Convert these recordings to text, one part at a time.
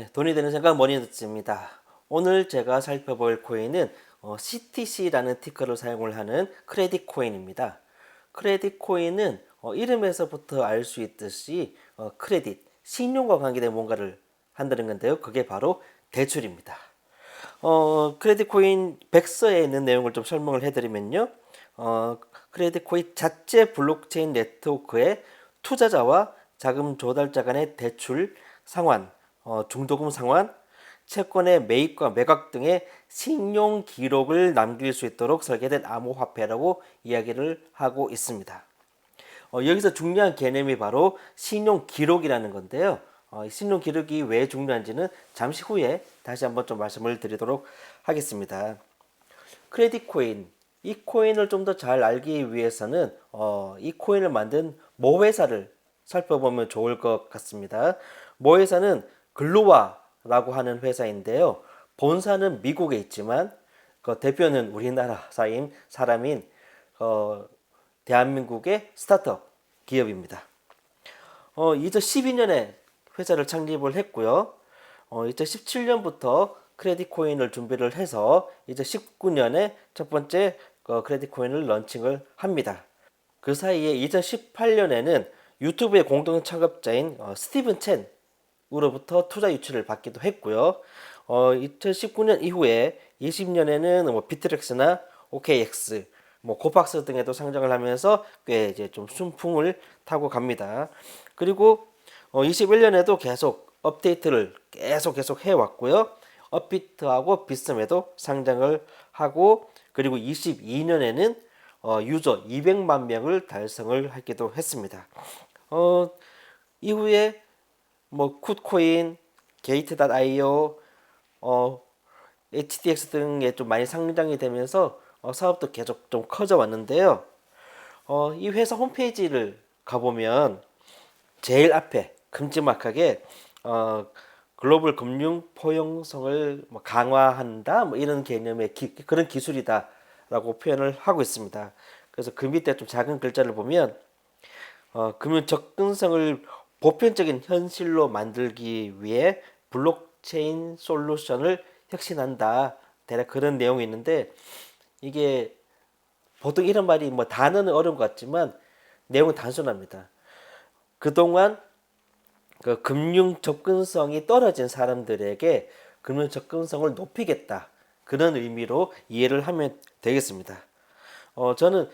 돈이 되는 생각 머니너스입니다. 오늘 제가 살펴볼 코인은 CTC라는 티커를 사용을 하는 크레딧 코인입니다. 크레딧 코인은 이름에서부터 알 수 있듯이 크레딧, 신용과 관계된 뭔가를 한다는 건데요. 그게 바로 대출입니다. 크레딧 코인 백서에 있는 내용을 좀 설명을 해드리면요. 크레딧 코인 자체 블록체인 네트워크의 투자자와 자금 조달자 간의 대출 상환, 중도금 상환, 채권의 매입과 매각 등의 신용 기록을 남길 수 있도록 설계된 암호화폐라고 이야기를 하고 있습니다. 여기서 중요한 개념이 바로 신용 기록이라는 건데요. 신용 기록이 왜 중요한지는 잠시 후에 다시 한번 좀 말씀을 드리도록 하겠습니다. 크레딧 코인, 이 코인을 좀 더 잘 알기 위해서는 이 코인을 만든 모 회사를 살펴보면 좋을 것 같습니다. 모 회사는 글로와라고 하는 회사인데요. 본사는 미국에 있지만 그 대표는 우리나라 사람인 대한민국의 스타트업 기업입니다. 2012년에 회사를 창립을 했고요. 2017년부터 크레딧 코인을 준비를 해서 이제 19년에 첫 번째 크레딧 코인을 런칭을 합니다. 그 사이에 2018년에는 유튜브의 공동 창업자인 스티븐 첸으로부터 투자 유치를 받기도 했고요. 2019년 이후에 20년에는 뭐 비트렉스나 OKX, 뭐 코팍스 등에도 상장을 하면서 꽤 이제 좀 순풍을 타고 갑니다. 그리고 21년에도 계속 업데이트를 계속 해왔고요. 업비트하고 비스듬에도 상장을 하고 그리고 22년에는 유저 200만 명을 달성을 하기도 했습니다. 이후에 뭐 굿코인, 게이트.io, HTX 등에 좀 많이 상장이 되면서 사업도 계속 좀 커져 왔는데요. 이 회사 홈페이지를 가보면 제일 앞에 큼지막하게 글로벌 금융 포용성을 뭐 강화한다 뭐 이런 개념의 그런 기술이다라고 표현을 하고 있습니다. 그래서 그 밑에 좀 작은 글자를 보면 금융 접근성을 보편적인 현실로 만들기 위해 블록체인 솔루션을 혁신한다. 대략 그런 내용이 있는데 이게 보통 이런 말이 뭐 단어는 어려운 것 같지만 내용은 단순합니다. 그동안 그 금융 접근성이 떨어진 사람들에게 금융 접근성을 높이겠다. 그런 의미로 이해를 하면 되겠습니다. 저는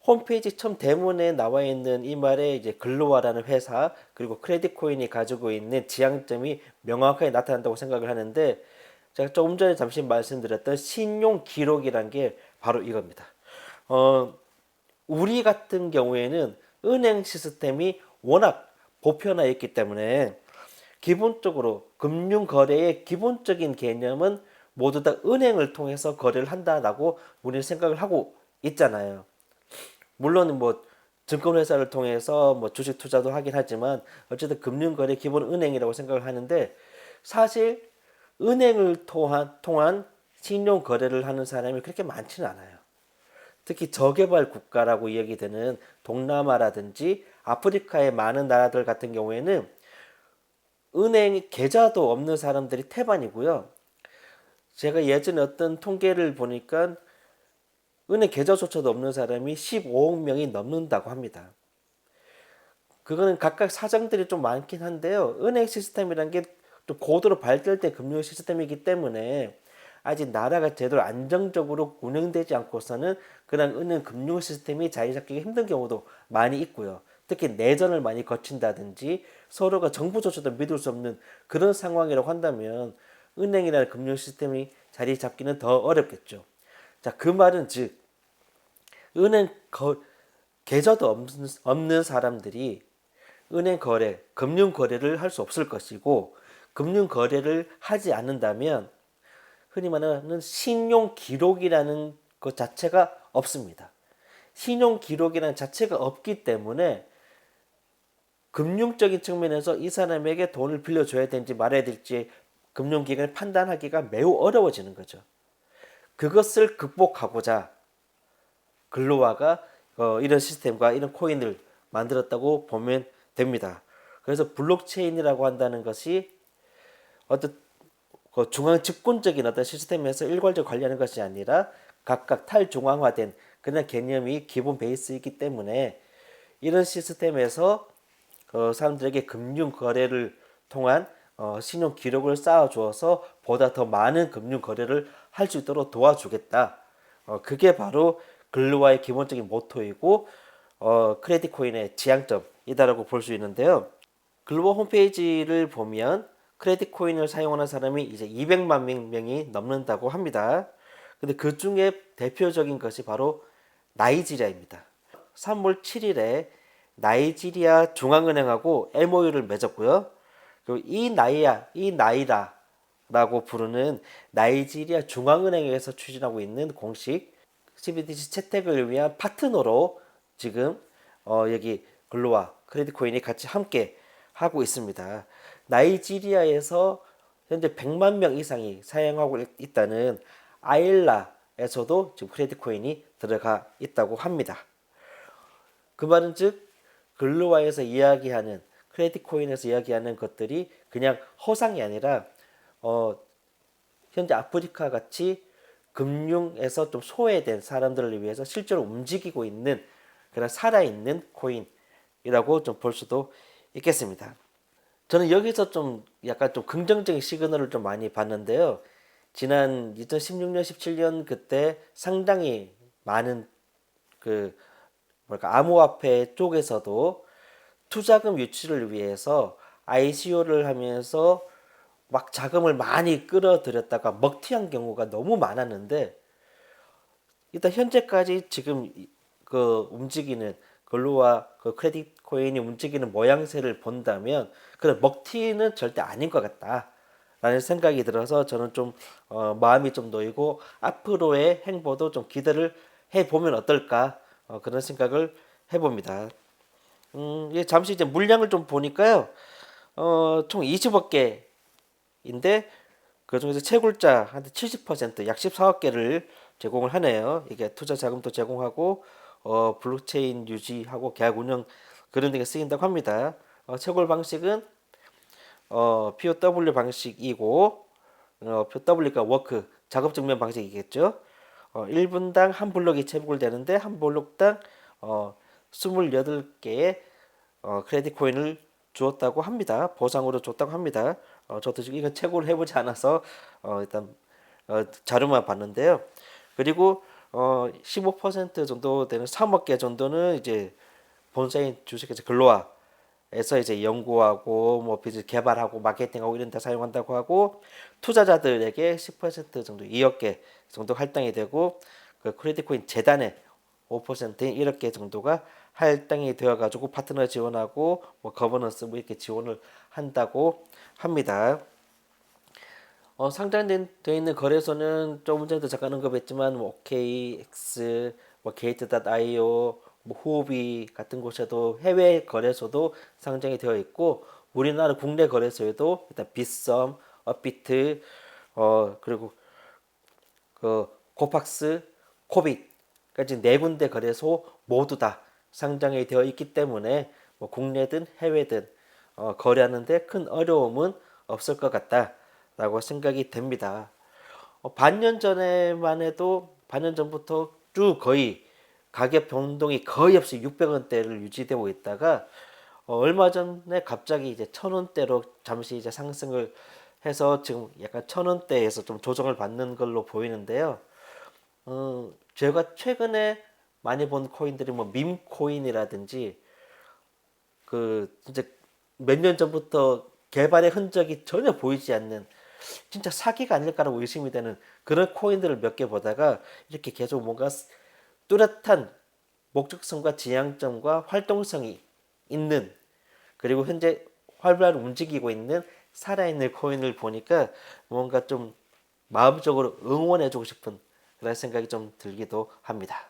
홈페이지 처음 대문에 나와 있는 이 말에 이제 글로와라는 회사 그리고 크레딧 코인이 가지고 있는 지향점이 명확하게 나타난다고 생각을 하는데 제가 조금 전에 잠시 말씀드렸던 신용 기록이란 게 바로 이겁니다. 우리 같은 경우에는 은행 시스템이 워낙 보편화해 있기 때문에 기본적으로 금융 거래의 기본적인 개념은 모두 다 은행을 통해서 거래를 한다라고 우리는 생각을 하고 있잖아요. 물론 뭐 증권회사를 통해서 뭐 주식 투자도 하긴 하지만 어쨌든 금융거래 기본 은행이라고 생각을 하는데 사실 은행을 통한 신용 거래를 하는 사람이 그렇게 많지는 않아요. 특히 저개발 국가라고 이야기되는 동남아라든지 아프리카의 많은 나라들 같은 경우에는 은행 계좌도 없는 사람들이 태반이고요. 제가 예전에 어떤 통계를 보니까 은행 계좌조차도 없는 사람이 15억 명이 넘는다고 합니다. 그거는 각각 사정들이 좀 많긴 한데요. 은행 시스템이란 게 좀 고도로 발달된 금융 시스템이기 때문에 아직 나라가 제대로 안정적으로 운영되지 않고서는 그런 은행 금융 시스템이 자리 잡기가 힘든 경우도 많이 있고요. 특히 내전을 많이 거친다든지 서로가 정부조차도 믿을 수 없는 그런 상황이라고 한다면 은행이라는 금융 시스템이 자리 잡기는 더 어렵겠죠. 자, 그 말은 즉 은행 계좌도 없는 사람들이 은행 거래, 금융 거래를 할 수 없을 것이고 금융 거래를 하지 않는다면 흔히 말하는 신용 기록이라는 것 자체가 없습니다. 신용 기록이라는 자체가 없기 때문에 금융적인 측면에서 이 사람에게 돈을 빌려줘야 되는지 말아야 될지 금융기관이 판단하기가 매우 어려워지는 거죠. 그것을 극복하고자 글로와가 이런 시스템과 이런 코인을 만들었다고 보면 됩니다. 그래서 블록체인이라고 한다는 것이 어떤 그 중앙 집권적인 어떤 시스템에서 일괄적으로 관리하는 것이 아니라 각각 탈중앙화된 그런 개념이 기본 베이스이기 때문에 이런 시스템에서 그 사람들에게 금융 거래를 통한 신용 기록을 쌓아 주어서 보다 더 많은 금융 거래를 할 수 있도록 도와주겠다. 그게 바로 글루와의 기본적인 모토이고 크레딧 코인의 지향점이다라고 볼 수 있는데요. 글로벌 홈페이지를 보면 크레딧 코인을 사용하는 사람이 이제 200만 명이 넘는다고 합니다. 근데 그 중에 대표적인 것이 바로 나이지리아입니다. 3월 7일에 나이지리아 중앙은행하고 MOU를 맺었고요. 그리고 이 나이라라고 부르는 나이지리아 중앙은행에서 추진하고 있는 공식 CBDC 채택을 위한 파트너로 지금 여기 글로와 크레딧 코인이 같이 함께 하고 있습니다. 나이지리아에서 현재 100만 명 이상이 사용하고 있다는 아일라에서도 지금 크레딧 코인이 들어가 있다고 합니다. 그 말은 즉 글로와에서 이야기하는 크레딧 코인에서 이야기하는 것들이 그냥 허상이 아니라 현재 아프리카 같이 금융에서 좀 소외된 사람들을 위해서 실제로 움직이고 있는 그런 살아있는 코인이라고 좀 볼 수도 있겠습니다. 저는 여기서 좀 약간 좀 긍정적인 시그널을 좀 많이 봤는데요. 지난 2016년, 17년 그때 상당히 많은 그 뭐랄까 암호화폐 쪽에서도 투자금 유치를 위해서 ICO를 하면서 막 자금을 많이 끌어들였다가 먹튀한 경우가 너무 많았는데 일단 현재까지 지금 그 움직이는 글로와 그 크레딧 코인이 움직이는 모양새를 본다면 그런 먹튀는 절대 아닌 것 같다라는 생각이 들어서 저는 좀 마음이 좀 놓이고 앞으로의 행보도 좀 기대를 해보면 어떨까 그런 생각을 해봅니다. 잠시 이제 물량을 좀 보니까요. 총 20억 개인데 그 중에서 채굴자 한 70%약 14억 개를 제공을 하네요. 이게 투자 자금도 제공하고 블록체인 유지하고 계약 운영 그런 데 쓰인다고 합니다. 채굴 방식은 POW 방식이고 POW가 워크 작업 증명 방식이겠죠. 1분당 한 블록이 채굴되는데 한 블록당 28개의 크레딧 코인을 주었다고 합니다. 보상으로 줬다고 합니다. 저도 지금 이건 채굴을 해보지 않아서 일단 자료만 봤는데요. 그리고 15% 정도 되는 3억 개 정도는 이제 본사인 주식회사 글로아에서 이제 연구하고 뭐 비즈니스 개발하고 마케팅하고 이런 데 사용한다고 하고 투자자들에게 10% 정도 2억 개 정도 할당이 되고 그 크레딧 코인 재단에 5%인 1억 개 정도가 할당이 되어 가지고 파트너 지원하고 뭐 거버넌스 뭐 이렇게 지원을 한다고 합니다. 상장되어 있는 거래소는 조금 전에도 잠깐 언급했지만 뭐 OKX, 뭐 게이트.io, 뭐 후오비 같은 곳에도 해외 거래소도 상장이 되어 있고 우리나라 국내 거래소에도 일단 빗썸, 업비트, 그리고 그 코팍스, 코빗까지 네 군데 거래소 모두 다 상장이 되어 있기 때문에 뭐 국내든 해외든 거래하는데 큰 어려움은 없을 것 같다라고 생각이 됩니다. 반년 전에만 해도 반년 전부터 쭉 거의 가격 변동이 거의 없이 600원대를 유지되고 있다가 얼마 전에 갑자기 이제 1000원대로 잠시 이제 상승을 해서 지금 약간 1000원대에서 좀 조정을 받는 걸로 보이는데요. 제가 최근에 많이 본 코인들이 뭐 밈코인이라든지 그 진짜 몇 년 전부터 개발의 흔적이 전혀 보이지 않는 진짜 사기가 아닐까라고 의심이 되는 그런 코인들을 몇 개 보다가 이렇게 계속 뭔가 뚜렷한 목적성과 지향점과 활동성이 있는 그리고 현재 활발히 움직이고 있는 살아있는 코인을 보니까 뭔가 좀 마음적으로 응원해주고 싶은 그런 생각이 좀 들기도 합니다.